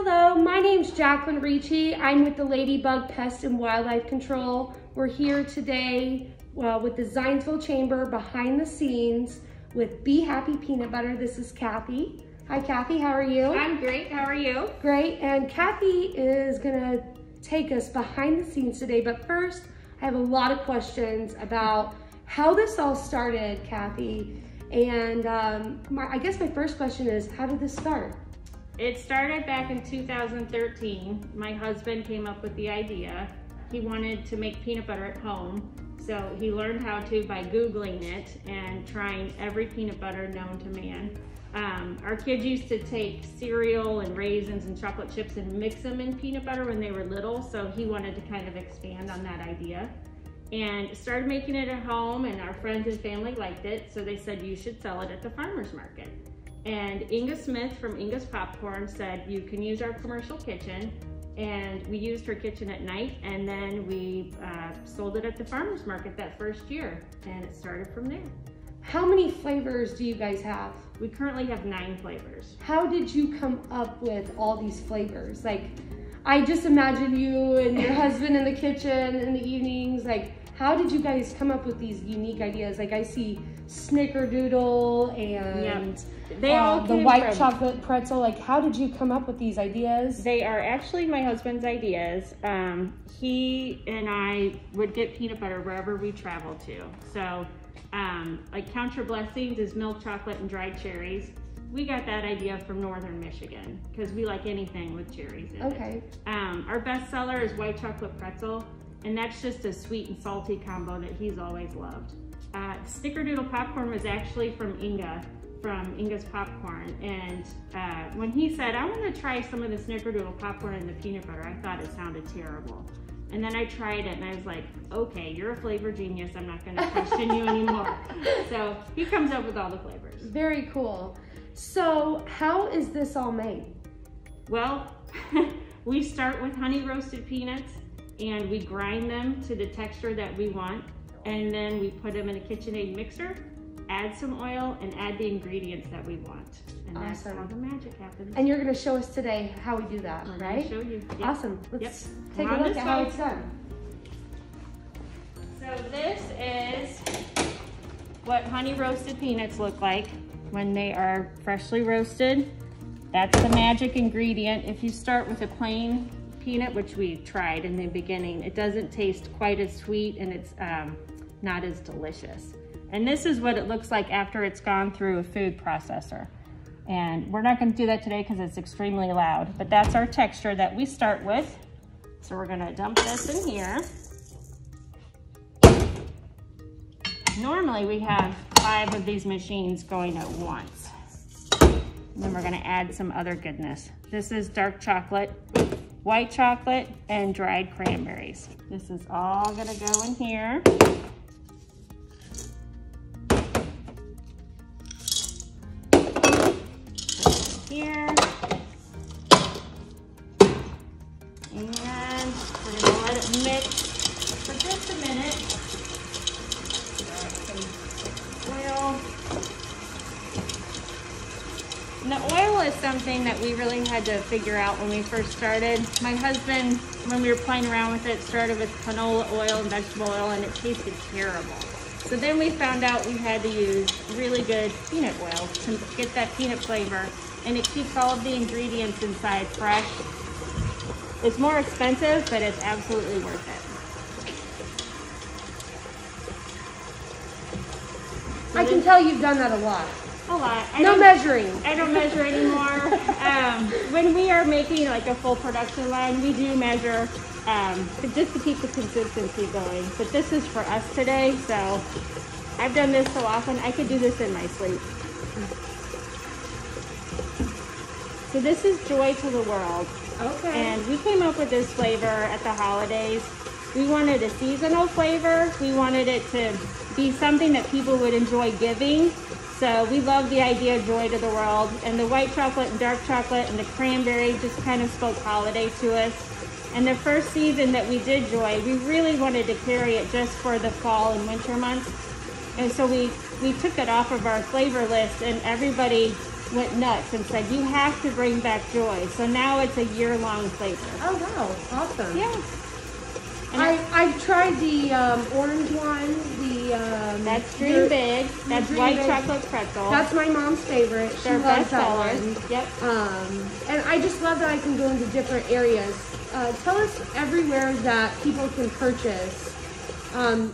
Hello, my name's Jacqueline Ricci. I'm with the Ladybug Pest and Wildlife Control. We're here today with the Zionsville Chamber behind the scenes with Be Happy Peanut Butter. This is Kathy. Hi Kathy, how are you? I'm great, how are you? Great, and Kathy is gonna take us behind the scenes today, but first I have a lot of questions about how this all started, Kathy. And I guess my first question is, how did this start? It started back in 2013. My husband came up with the idea. He wanted to make peanut butter at home, so he learned how to by Googling it and trying every peanut butter known to man. Our kids used to take cereal and raisins and chocolate chips and mix them in peanut butter when they were little, so he wanted to kind of expand on that idea. And started making it at home, and our friends and family liked it, so they said you should sell it at the farmer's market. And Inga Smith from Inga's Popcorn said you can use our commercial kitchen, and we used her kitchen at night, and then we sold it at the farmer's market that first year, and it started from there. How many flavors do you guys have? We currently have 9 flavors. How did you come up with all these flavors? Like, I just imagine you and your husband in the kitchen in the evenings. Like, how did you guys come up with these unique ideas? Like, I see Snickerdoodle and they all the white chocolate pretzel. Like, how did you come up with these ideas? They are actually my husband's ideas. He and I would get peanut butter wherever we traveled to. So, like Count Your Blessings is milk chocolate and dried cherries. We got that idea from Northern Michigan because we like anything with cherries in it. Our best seller is white chocolate pretzel, and that's just a sweet and salty combo that he's always loved. Snickerdoodle popcorn was actually from Inga's Popcorn, and when he said, I want to try some of the Snickerdoodle popcorn and the peanut butter, I thought it sounded terrible. And then I tried it and I was like, okay, you're a flavor genius, I'm not gonna question you anymore. So he comes up with all the flavors. Very cool. So how is this all made? Well, we start with honey roasted peanuts and we grind them to the texture that we want. And then we put them in a KitchenAid mixer, add some oil, and add the ingredients that we want. And that's how the magic happens. And you're gonna show us today how we do that, right? I'll show you. Yep. Awesome. Let's take a look at how it's done. So this is what honey roasted peanuts look like when they are freshly roasted. That's the magic ingredient. If you start with a plain peanut, which we tried in the beginning, it doesn't taste quite as sweet and it's not as delicious. And this is what it looks like after it's gone through a food processor. And we're not gonna do that today because it's extremely loud, but that's our texture that we start with. So we're gonna dump this in here. Normally we have 5 of these machines going at once. And then we're gonna add some other goodness. This is dark chocolate, white chocolate, and dried cranberries. This is all gonna go in here. Here. And we're gonna let it mix for just a minute. Some oil. And the oil is something that we really had to figure out when we first started. My husband, when we were playing around with it, started with canola oil and vegetable oil, and it tasted terrible. So then we found out we had to use really good peanut oil to get that peanut flavor, and it keeps all of the ingredients inside fresh. It's more expensive, but it's absolutely worth it. So I can tell you've done that a lot. A lot. No measuring. I don't measure anymore. When we are making like a full production line, we do measure just to keep the consistency going. But this is for us today, so I've done this so often, I could do this in my sleep. So this is Joy to the World. Okay. And we came up with this flavor at the holidays. We wanted a seasonal flavor. We wanted it to be something that people would enjoy giving. So we love the idea of Joy to the World. And the white chocolate and dark chocolate and the cranberry just kind of spoke holiday to us. And the first season that we did Joy, we really wanted to carry it just for the fall and winter months. And so we took it off of our flavor list, and everybody went nuts and said, you have to bring back Joy. So now it's a year-long flavor. Oh, wow. Awesome. Yeah. I've tried the orange one, that's Dream Big. That's Dream white Big. chocolate pretzel. That's my mom's favorite. She They're loves that bestsellers. one. Yep. And I just love that I can go into different areas. Tell us everywhere that people can purchase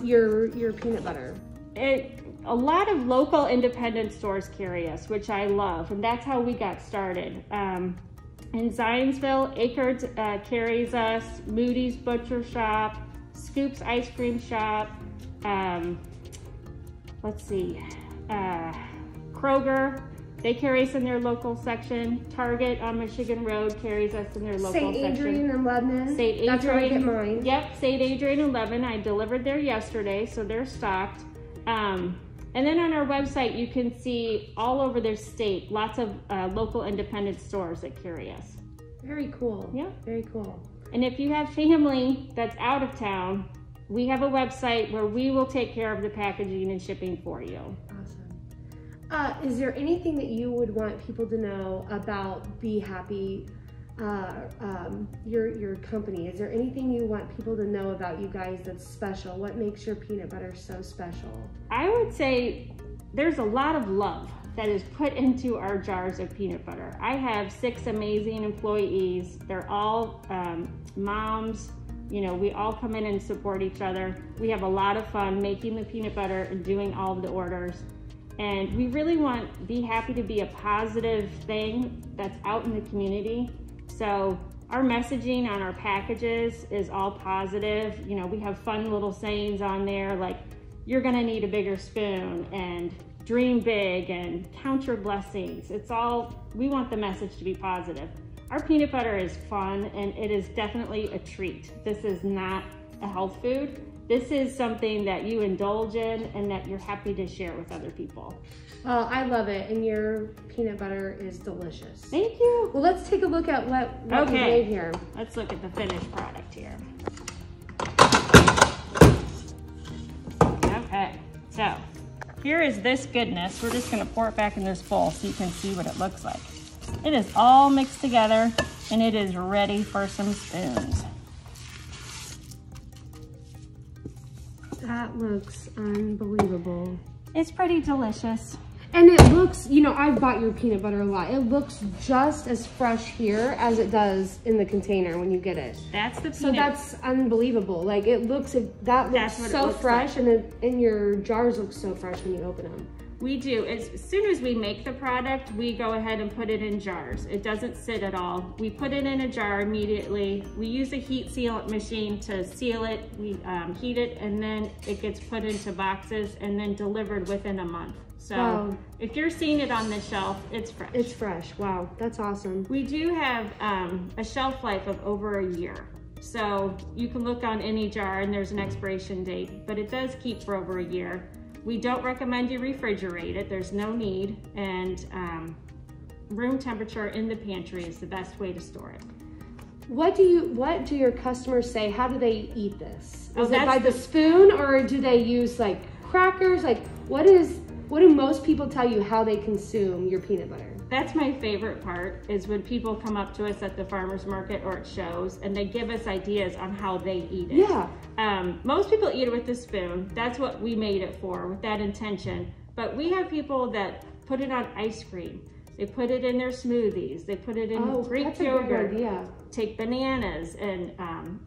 your peanut butter. A lot of local independent stores carry us, which I love, and that's how we got started. In Zionsville, Acres carries us, Moody's Butcher Shop, Scoops Ice Cream Shop, let's see, Kroger, they carry us in their local section. Target on Michigan Road carries us in their local section. St. Adrian and Lebanon. St. Adrian. That's where I get mine. Yep, St. Adrian and Lebanon. I delivered there yesterday, so they're stocked. And then on our website, you can see all over the state, lots of local independent stores that carry us. Very cool. Yeah. Very cool. And if you have family that's out of town, we have a website where we will take care of the packaging and shipping for you. Awesome. Is there anything that you would want people to know about Be Happy, your company? Is there anything you want people to know about you guys that's special? What makes your peanut butter so special? I would say there's a lot of love that is put into our jars of peanut butter. I have 6 amazing employees. They're all moms. You know, we all come in and support each other. We have a lot of fun making the peanut butter and doing all of the orders. And we really want Be Happy to be a positive thing that's out in the community. So our messaging on our packages is all positive. You know, we have fun little sayings on there like, you're gonna need a bigger spoon, and dream big, and count your blessings. It's all, we want the message to be positive. Our peanut butter is fun, and it is definitely a treat. This is not a health food. This is something that you indulge in and that you're happy to share with other people. Oh, I love it, and your peanut butter is delicious. Thank you. Well, let's take a look at what we made here. Let's look at the finished product here. Okay, so here is this goodness. We're just gonna pour it back in this bowl so you can see what it looks like. It is all mixed together and it is ready for some spoons. That looks unbelievable. It's pretty delicious. And it looks, you know, I've bought your peanut butter a lot. It looks just as fresh here as it does in the container when you get it. That's the peanut. So that's unbelievable. Like it looks, that looks so fresh, like. And your jars look so fresh when you open them. We do. As soon as we make the product, we go ahead and put it in jars. It doesn't sit at all. We put it in a jar immediately. We use a heat sealant machine to seal it. We heat it, and then it gets put into boxes and then delivered within a month. So wow. If you're seeing it on the shelf, it's fresh. It's fresh. Wow, that's awesome. We do have a shelf life of over a year. So you can look on any jar and there's an expiration date, but it does keep for over a year. We don't recommend you refrigerate it. There's no need. And room temperature in the pantry is the best way to store it. What do your customers say? How do they eat this? Is it by the spoon, or do they use like crackers? Like what do most people tell you how they consume your peanut butter? That's my favorite part, is when people come up to us at the farmer's market or at shows and they give us ideas on how they eat it. Yeah. Most people eat it with a spoon. That's what we made it for, with that intention. But we have people that put it on ice cream. They put it in their smoothies. They put it in Greek yogurt. Take bananas and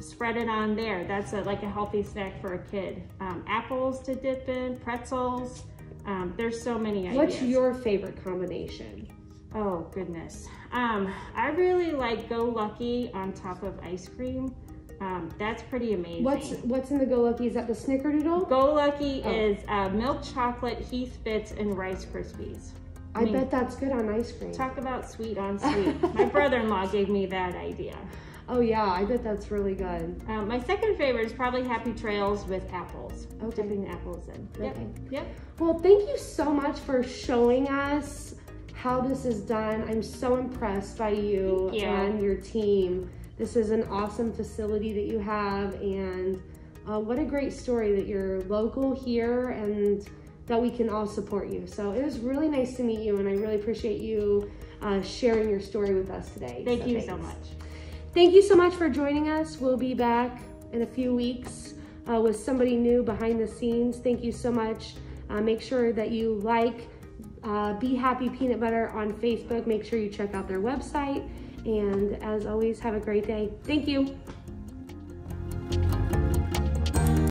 spread it on there. That's like a healthy snack for a kid. Apples to dip in, pretzels. There's so many ideas. What's your favorite combination? Oh goodness. I really like Go Lucky on top of ice cream. That's pretty amazing. What's in the Go Lucky? Is that the Snickerdoodle? Go Lucky is milk chocolate, Heath Bits, and Rice Krispies. I bet that's good on ice cream. Talk about sweet on sweet. My brother-in-law gave me that idea. Oh yeah, I bet that's really good. My second favorite is probably Happy Trails with apples. Okay. Dipping apples in. Okay. Yep. Well, thank you so much for showing us how this is done. I'm so impressed by you and your team. This is an awesome facility that you have, and what a great story that you're local here and that we can all support you. So it was really nice to meet you, and I really appreciate you sharing your story with us today. Thank you so much. Thank you so much for joining us. We'll be back in a few weeks with somebody new behind the scenes. Thank you so much. Make sure that you like Be Happy Peanut Butter on Facebook. Make sure you check out their website. And as always, have a great day. Thank you.